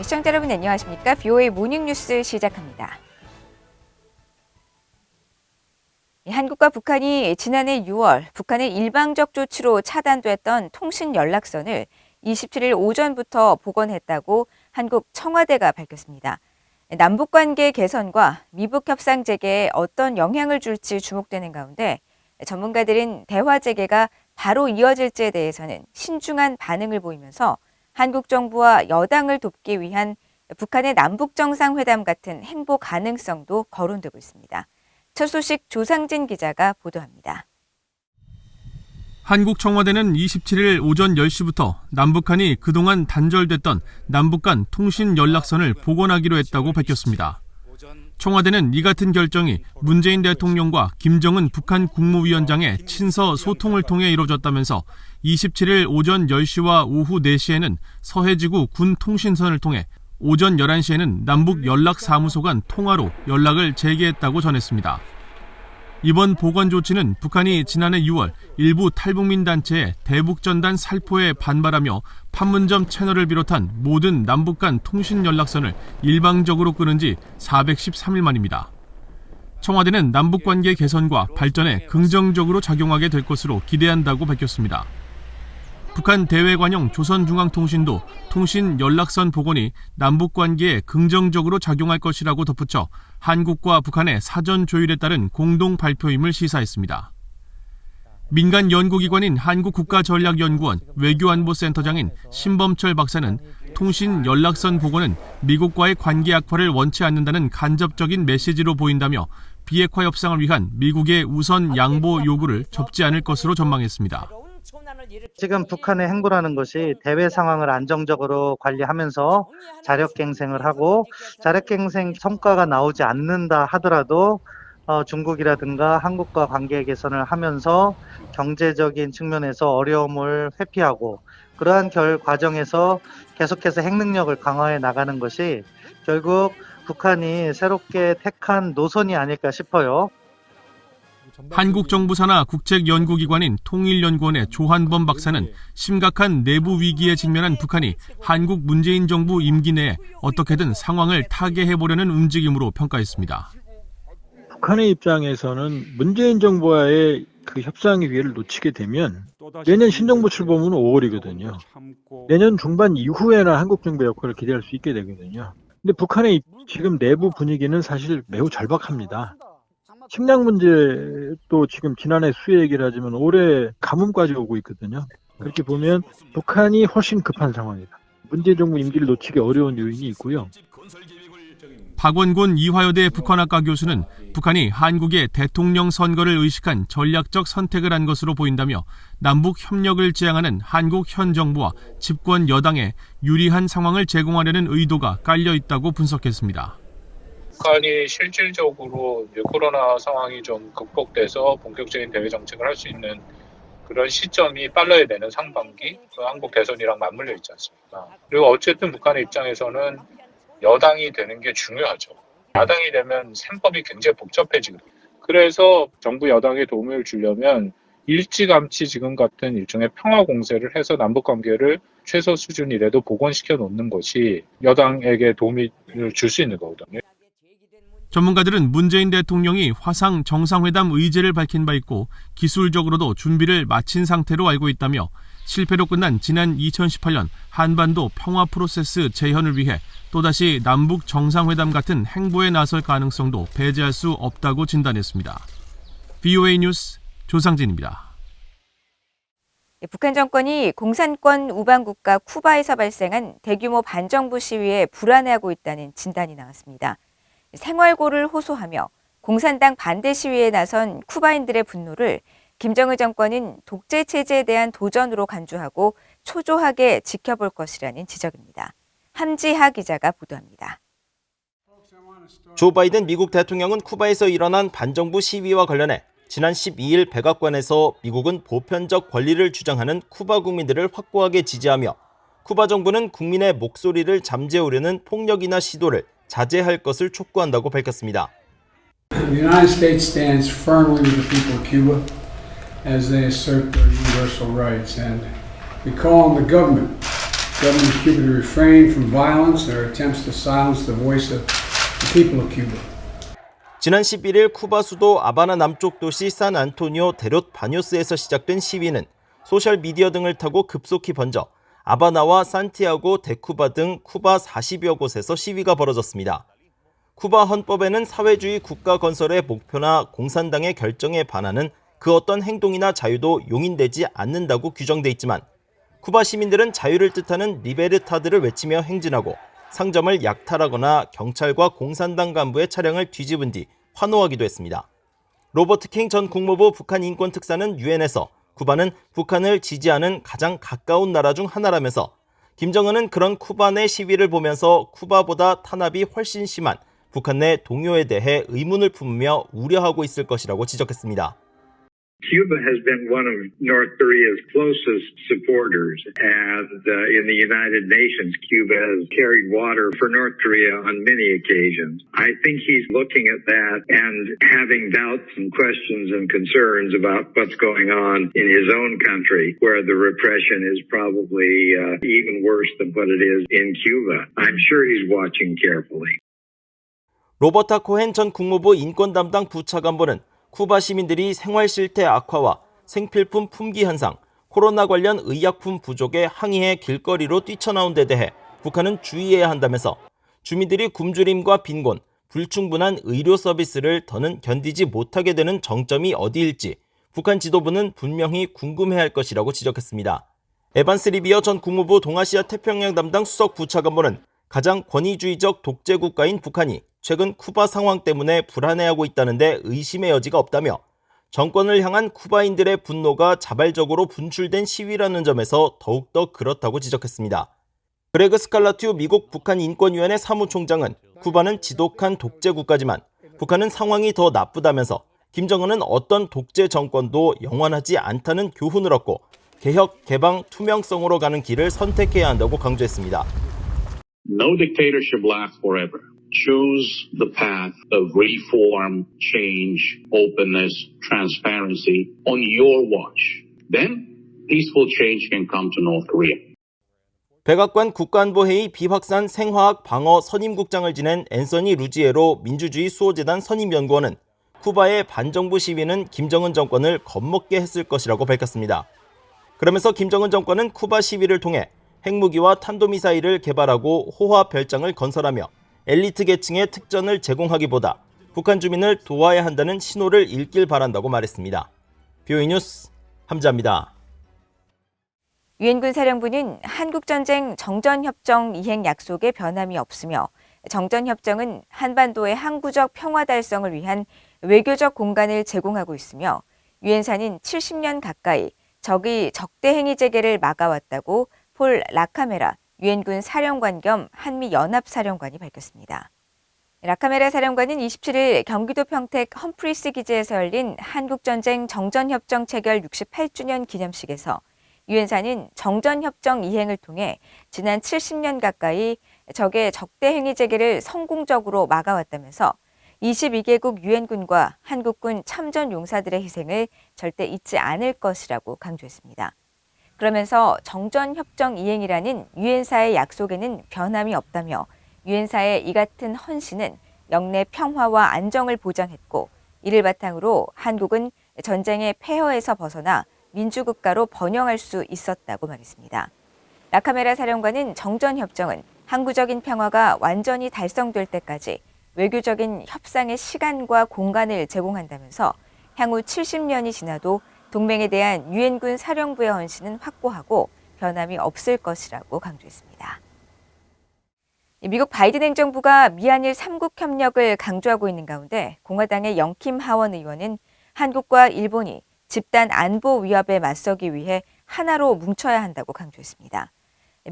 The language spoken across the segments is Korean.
시청자 여러분 안녕하십니까? BOA 모닝뉴스 시작합니다. 한국과 북한이 지난해 6월 북한의 일방적 조치로 차단됐던 통신 연락선을 27일 오전부터 복원했다고 한국 청와대가 밝혔습니다. 남북관계 개선과 미북 협상 재개에 어떤 영향을 줄지 주목되는 가운데 전문가들은 대화 재개가 바로 이어질지에 대해서는 신중한 반응을 보이면서 한국 정부와 여당을 돕기 위한 북한의 남북정상회담 같은 행보 가능성도 거론되고 있습니다. 첫 소식 조상진 기자가 보도합니다. 한국 청와대는 27일 오전 10시부터 남북한이 그동안 단절됐던 남북 간 통신 연락선을 복원하기로 했다고 밝혔습니다. 청와대는 이 같은 결정이 문재인 대통령과 김정은 북한 국무위원장의 친서 소통을 통해 이루어졌다면서 27일 오전 10시와 오후 4시에는 서해지구 군 통신선을 통해 오전 11시에는 남북 연락사무소 간 통화로 연락을 재개했다고 전했습니다. 이번 복원 조치는 북한이 지난해 6월 일부 탈북민 단체의 대북전단 살포에 반발하며 판문점 채널을 비롯한 모든 남북 간 통신 연락선을 일방적으로 끊은 지 413일 만입니다. 청와대는 남북관계 개선과 발전에 긍정적으로 작용하게 될 것으로 기대한다고 밝혔습니다. 북한 대외관용 조선중앙통신도 통신 연락선 복원이 남북관계에 긍정적으로 작용할 것이라고 덧붙여 한국과 북한의 사전 조율에 따른 공동 발표임을 시사했습니다. 민간 연구기관인 한국국가전략연구원 외교안보센터장인 신범철 박사는 통신 연락선 복원은 미국과의 관계 악화를 원치 않는다는 간접적인 메시지로 보인다며 비핵화 협상을 위한 미국의 우선 양보 요구를 접지 않을 것으로 전망했습니다. 지금 북한의 행보라는 것이 대외 상황을 안정적으로 관리하면서 자력갱생을 하고 자력갱생 성과가 나오지 않는다 하더라도 중국이라든가 한국과 관계 개선을 하면서 경제적인 측면에서 어려움을 회피하고 그러한 과정에서 계속해서 핵능력을 강화해 나가는 것이 결국 북한이 새롭게 택한 노선이 아닐까 싶어요. 한국 정부 산하 국책연구기관인 통일연구원의 조한범 박사는 심각한 내부 위기에 직면한 북한이 한국 문재인 정부 임기 내에 어떻게든 상황을 타개해보려는 움직임으로 평가했습니다. 북한의 입장에서는 문재인 정부와의 그 협상의 기회를 놓치게 되면 내년 신정부 출범은 5월이거든요. 내년 중반 이후에나 한국 정부의 역할을 기대할 수 있게 되거든요. 근데 북한의 지금 내부 분위기는 사실 매우 절박합니다. 식량 문제도 지금 지난해 수해 얘기를 하지만 올해 가뭄까지 오고 있거든요. 그렇게 보면 북한이 훨씬 급한 상황이다. 문재인 정부 임기를 놓치기 어려운 요인이 있고요. 박원곤 이화여대 북한학과 교수는 북한이 한국의 대통령 선거를 의식한 전략적 선택을 한 것으로 보인다며 남북 협력을 지향하는 한국 현 정부와 집권 여당에 유리한 상황을 제공하려는 의도가 깔려 있다고 분석했습니다. 북한이 실질적으로 코로나 상황이 좀 극복돼서 본격적인 대외 정책을 할 수 있는 그런 시점이 빨라야 되는 상반기, 한국 대선이랑 맞물려 있지 않습니까? 그리고 어쨌든 북한의 입장에서는 여당이 되는 게 중요하죠. 야당이 되면 셈법이 굉장히 복잡해지거든요. 그래서 정부 여당에 도움을 주려면 일찌감치 지금 같은 일종의 평화 공세를 해서 남북 관계를 최소 수준이라도 복원시켜 놓는 것이 여당에게 도움을 줄 수 있는 거거든요. 전문가들은 문재인 대통령이 화상 정상회담 의제를 밝힌 바 있고 기술적으로도 준비를 마친 상태로 알고 있다며 실패로 끝난 지난 2018년 한반도 평화 프로세스 재현을 위해 또다시 남북 정상회담 같은 행보에 나설 가능성도 배제할 수 없다고 진단했습니다. BOA 뉴스 조상진입니다. 북한 정권이 공산권 우방국가 쿠바에서 발생한 대규모 반정부 시위에 불안해하고 있다는 진단이 나왔습니다. 생활고를 호소하며 공산당 반대 시위에 나선 쿠바인들의 분노를 김정은 정권은 독재 체제에 대한 도전으로 간주하고 초조하게 지켜볼 것이라는 지적입니다. 함지하 기자가 보도합니다. 조 바이든 미국 대통령은 쿠바에서 일어난 반정부 시위와 관련해 지난 12일 백악관에서 미국은 보편적 권리를 주장하는 쿠바 국민들을 확고하게 지지하며 쿠바 정부는 국민의 목소리를 잠재우려는 폭력이나 시도를 자제할 것을 촉구한다고 밝혔습니다. The United States stands firmly with the people of Cuba as they assert their universal rights, and we call on the government government of Cuba to refrain from violence or attempts to silence the voice of the people of Cuba. 지난 11일 쿠바 수도 아바나 남쪽 도시 산안토니오 데롯 바뇨스에서 시작된 시위는 소셜미디어 등을 타고 급속히 번져 아바나와 산티아고 데쿠바 등 쿠바 40여 곳에서 시위가 벌어졌습니다. 쿠바 헌법에는 사회주의 국가 건설의 목표나 공산당의 결정에 반하는 그 어떤 행동이나 자유도 용인되지 않는다고 규정돼 있지만 쿠바 시민들은 자유를 뜻하는 리베르타드를 외치며 행진하고 상점을 약탈하거나 경찰과 공산당 간부의 차량을 뒤집은 뒤 환호하기도 했습니다. 로버트 킹 전 국무부 북한 인권특사는 유엔에서 쿠바는 북한을 지지하는 가장 가까운 나라 중 하나라면서 김정은은 그런 쿠바 내 시위를 보면서 쿠바보다 탄압이 훨씬 심한 북한 내 동요에 대해 의문을 품으며 우려하고 있을 것이라고 지적했습니다. Cuba has been one of North Korea's closest supporters, and in the United Nations, Cuba has carried water for North Korea on many occasions. I think he's looking at that and having doubts and questions and concerns about what's going on in his own country, where the repression is probably even worse than what it is in Cuba. I'm sure he's watching carefully. 로버타 코헨 전 국무부 인권 담당 부차관보는 쿠바 시민들이 생활 실태 악화와 생필품 품귀 현상, 코로나 관련 의약품 부족에 항의해 길거리로 뛰쳐나온 데 대해 북한은 주의해야 한다면서 주민들이 굶주림과 빈곤, 불충분한 의료 서비스를 더는 견디지 못하게 되는 정점이 어디일지 북한 지도부는 분명히 궁금해할 것이라고 지적했습니다. 에반스 리비어 전 국무부 동아시아 태평양 담당 수석 부차관보는 가장 권위주의적 독재 국가인 북한이 최근 쿠바 상황 때문에 불안해하고 있다는데 의심의 여지가 없다며 정권을 향한 쿠바인들의 분노가 자발적으로 분출된 시위라는 점에서 더욱더 그렇다고 지적했습니다. 그레그 스칼라튜 미국 북한 인권위원회 사무총장은 쿠바는 지독한 독재 국가지만 북한은 상황이 더 나쁘다면서 김정은은 어떤 독재 정권도 영원하지 않다는 교훈을 얻고 개혁, 개방, 투명성으로 가는 길을 선택해야 한다고 강조했습니다. No dictatorship lasts forever. Choose the path of reform, change, openness, transparency on your watch. Then peaceful change can come to North Korea. 백악관 국가안보회의 비확산 생화학 방어 선임국장을 지낸 앤서니 루지에로 민주주의 수호재단 선임연구원은 쿠바의 반정부 시위는 김정은 정권을 겁먹게 했을 것이라고 밝혔습니다. 그러면서 김정은 정권은 쿠바 시위를 통해 핵무기와 탄도미사일을 개발하고 호화 별장을 건설하며 엘리트 계층의 특전을 제공하기보다 북한 주민을 도와야 한다는 신호를 읽길 바란다고 말했습니다. BOE 뉴스 함자입니다. 유엔군 사령부는 한국전쟁 정전협정 이행 약속에 변함이 없으며 정전협정은 한반도의 항구적 평화 달성을 위한 외교적 공간을 제공하고 있으며 유엔사는 70년 가까이 적이 적대 행위 재개를 막아왔다고 폴 라카메라 유엔군 사령관 겸 한미연합사령관이 밝혔습니다. 라카메라 사령관은 27일 경기도 평택 험프리스 기지에서 열린 한국전쟁 정전협정 체결 68주년 기념식에서 유엔사는 정전협정 이행을 통해 지난 70년 가까이 적의 적대 행위 재개를 성공적으로 막아왔다면서 22개국 유엔군과 한국군 참전 용사들의 희생을 절대 잊지 않을 것이라고 강조했습니다. 그러면서 정전협정 이행이라는 유엔사의 약속에는 변함이 없다며 유엔사의 이 같은 헌신은 영내 평화와 안정을 보장했고 이를 바탕으로 한국은 전쟁의 폐허에서 벗어나 민주국가로 번영할 수 있었다고 말했습니다. 라카메라 사령관은 정전협정은 항구적인 평화가 완전히 달성될 때까지 외교적인 협상의 시간과 공간을 제공한다면서 향후 70년이 지나도 동맹에 대한 유엔군 사령부의 헌신은 확고하고 변함이 없을 것이라고 강조했습니다. 미국 바이든 행정부가 미한일 3국 협력을 강조하고 있는 가운데 공화당의 영킴 하원 의원은 한국과 일본이 집단 안보 위협에 맞서기 위해 하나로 뭉쳐야 한다고 강조했습니다.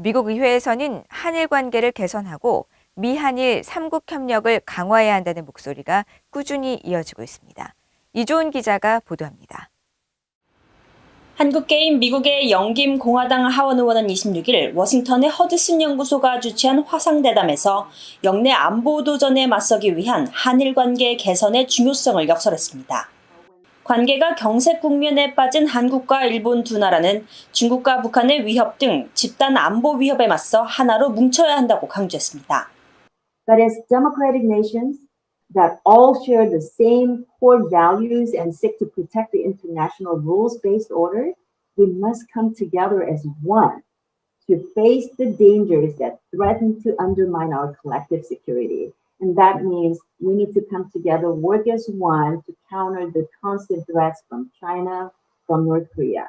미국 의회에서는 한일 관계를 개선하고 미한일 3국 협력을 강화해야 한다는 목소리가 꾸준히 이어지고 있습니다. 이조은 기자가 보도합니다. 한국계인 미국의 영김 공화당 하원 의원은 26일 워싱턴의 허드슨 연구소가 주최한 화상대담에서 영내 안보 도전에 맞서기 위한 한일 관계 개선의 중요성을 역설했습니다. 관계가 경색 국면에 빠진 한국과 일본 두 나라는 중국과 북한의 위협 등 집단 안보 위협에 맞서 하나로 뭉쳐야 한다고 강조했습니다. But as democratic nations that all share the same core values and seek to protect the international rules-based order, we must come together as one to face the dangers that threaten to undermine our collective security. And that means we need to come together, work as one to counter the constant threats from China, from North Korea.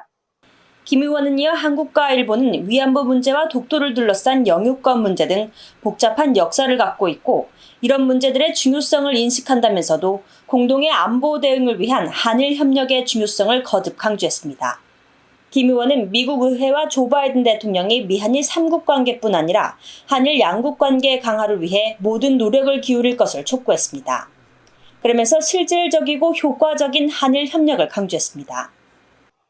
김 의원은 이어 한국과 일본은 위안부 문제와 독도를 둘러싼 영유권 문제 등 복잡한 역사를 갖고 있고 이런 문제들의 중요성을 인식한다면서도 공동의 안보 대응을 위한 한일 협력의 중요성을 거듭 강조했습니다. 김 의원은 미국 의회와 조 바이든 대통령이 미한일 3국 관계뿐 아니라 한일 양국 관계 강화를 위해 모든 노력을 기울일 것을 촉구했습니다. 그러면서 실질적이고 효과적인 한일 협력을 강조했습니다.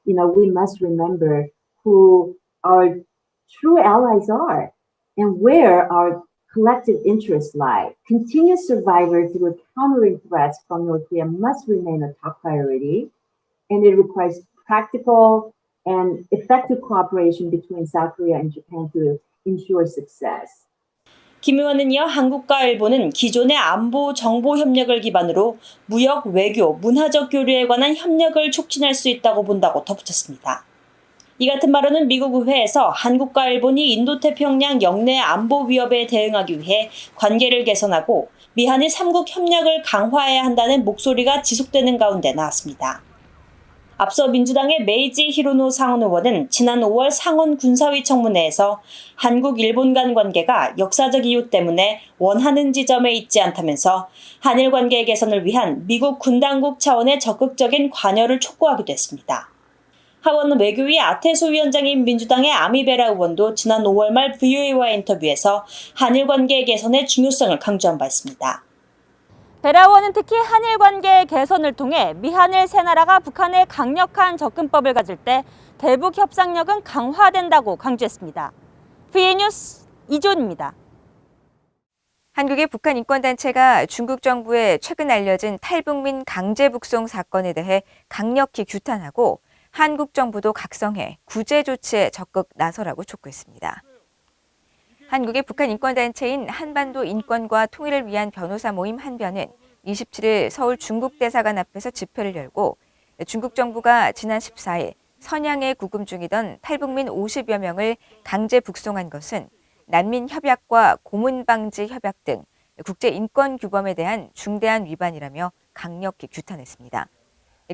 We must remember who our true allies are and where our collective interests lie. Continuous survival through countering threats from North Korea must remain a top priority, and it requires practical and effective cooperation between South Korea and Japan to ensure success. 김 의원은 이어 한국과 일본은 기존의 안보 정보 협력을 기반으로 무역, 외교, 문화적 교류에 관한 협력을 촉진할 수 있다고 본다고 덧붙였습니다. 이 같은 발언은 미국 의회에서 한국과 일본이 인도태평양 영내 안보 위협에 대응하기 위해 관계를 개선하고 미한일 3국 협력을 강화해야 한다는 목소리가 지속되는 가운데 나왔습니다. 앞서 민주당의 메이지 히로노 상원 의원은 지난 5월 상원 군사위 청문회에서 한국-일본 간 관계가 역사적 이유 때문에 원하는 지점에 있지 않다면서 한일 관계 개선을 위한 미국 군당국 차원의 적극적인 관여를 촉구하기도 했습니다. 하원 외교위 아테소 위원장인 민주당의 아미베라 의원도 지난 5월 말 VOA와의 인터뷰에서 한일 관계 개선의 중요성을 강조한 바 있습니다. 베라 의원은 특히 한일 관계 개선을 통해 미한일 세 나라가 북한의 강력한 접근법을 가질 때 대북 협상력은 강화된다고 강조했습니다. VA 뉴스 이존입니다. 한국의 북한 인권단체가 중국 정부의 최근 알려진 탈북민 강제 북송 사건에 대해 강력히 규탄하고 한국 정부도 각성해 구제 조치에 적극 나서라고 촉구했습니다. 한국의 북한 인권단체인 한반도 인권과 통일을 위한 변호사 모임 한변은 27일 서울 중국대사관 앞에서 집회를 열고 중국 정부가 지난 14일 선양에 구금 중이던 탈북민 50여 명을 강제 북송한 것은 난민 협약과 고문 방지 협약 등 국제 인권 규범에 대한 중대한 위반이라며 강력히 규탄했습니다.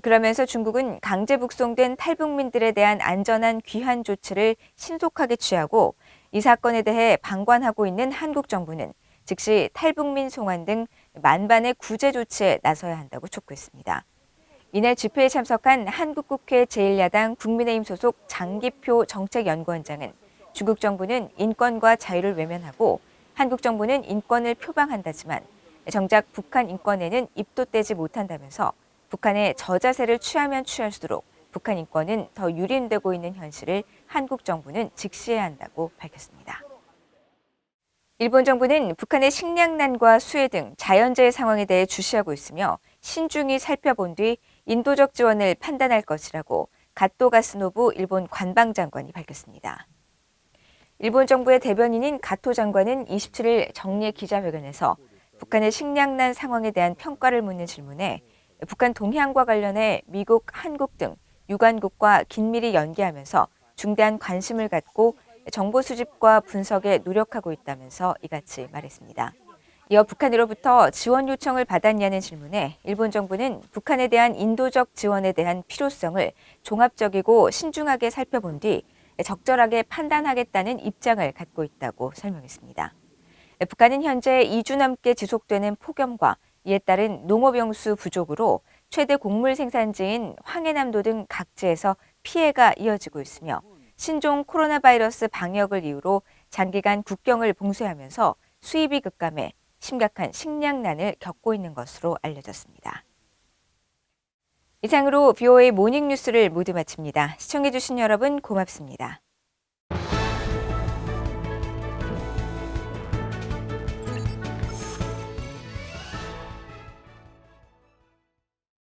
그러면서 중국은 강제 북송된 탈북민들에 대한 안전한 귀환 조치를 신속하게 취하고 이 사건에 대해 방관하고 있는 한국 정부는 즉시 탈북민 송환 등 만반의 구제 조치에 나서야 한다고 촉구했습니다. 이날 집회에 참석한 한국국회 제1야당 국민의힘 소속 장기표 정책연구원장은 중국 정부는 인권과 자유를 외면하고 한국 정부는 인권을 표방한다지만 정작 북한 인권에는 입도 떼지 못한다면서 북한의 저자세를 취하면 취할수록 북한 인권은 더 유린되고 있는 현실을 한국 정부는 직시해야 한다고 밝혔습니다. 일본 정부는 북한의 식량난과 수해 등 자연재해 상황에 대해 주시하고 있으며 신중히 살펴본 뒤 인도적 지원을 판단할 것이라고 가토 가스노부 일본 관방장관이 밝혔습니다. 일본 정부의 대변인인 가토 장관은 27일 정례 기자회견에서 북한의 식량난 상황에 대한 평가를 묻는 질문에 북한 동향과 관련해 미국, 한국 등 유관국과 긴밀히 연계하면서 중대한 관심을 갖고 정보 수집과 분석에 노력하고 있다면서 이같이 말했습니다. 이어 북한으로부터 지원 요청을 받았냐는 질문에 일본 정부는 북한에 대한 인도적 지원에 대한 필요성을 종합적이고 신중하게 살펴본 뒤 적절하게 판단하겠다는 입장을 갖고 있다고 설명했습니다. 북한은 현재 2주 넘게 지속되는 폭염과 이에 따른 농업용수 부족으로 최대 곡물 생산지인 황해남도 등 각지에서 피해가 이어지고 있으며 신종 코로나 바이러스 방역을 이유로 장기간 국경을 봉쇄하면서 수입이 급감해 심각한 식량난을 겪고 있는 것으로 알려졌습니다. 이상으로 VOA 모닝뉴스를 모두 마칩니다. 시청해주신 여러분 고맙습니다.